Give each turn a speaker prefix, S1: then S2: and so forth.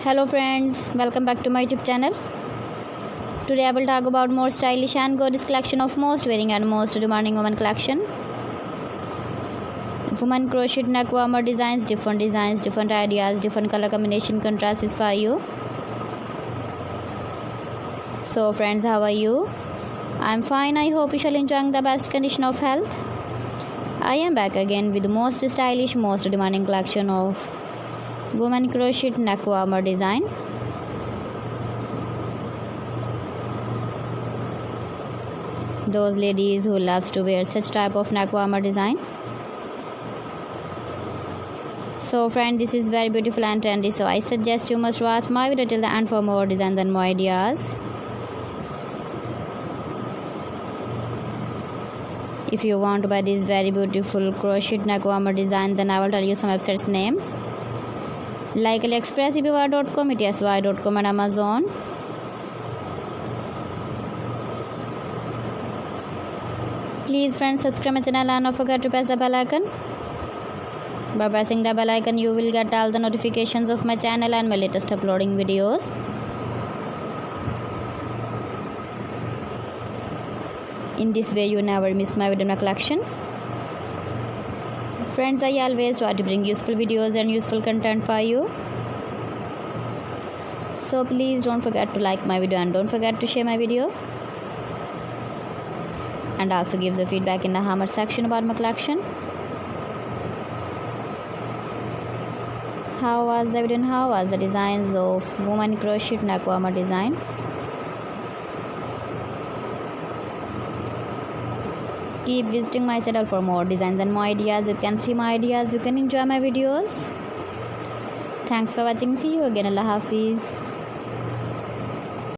S1: Hello friends, welcome back to my YouTube channel. Today I will talk about more stylish and gorgeous collection of most wearing and most demanding women collection. Woman crochet neck warmer designs, different ideas, different color combination contrasts for you. So friends, how are you? I'm fine. I hope you shall enjoying the best condition of health. I am back again with the most stylish, most demanding collection of woman crochet neck warmer design. Those ladies who loves to wear such type of neck warmer design. So friend, this is very beautiful and trendy, so I suggest you must watch my video till the end for more designs and more ideas. If you want to buy this very beautiful crochet neck warmer design, then I will tell you some websites name like AliExpress, eBay.com, ETSY.com and Amazon. Please friends, subscribe my channel and don't forget to press the bell icon. By pressing the bell icon, you will get all the notifications of my channel and my latest uploading videos. In this way, you never miss my video collection. Friends, I always try to bring useful videos and useful content for you. So please don't forget to like my video and don't forget to share my video. And also give the feedback in the hammer section about my collection. How was the video and how was the designs of woman crochet neck warmer design? Keep visiting my channel for more designs and more ideas. You can see my ideas, you can enjoy my videos. Thanks for watching. See you again. Allah Hafiz.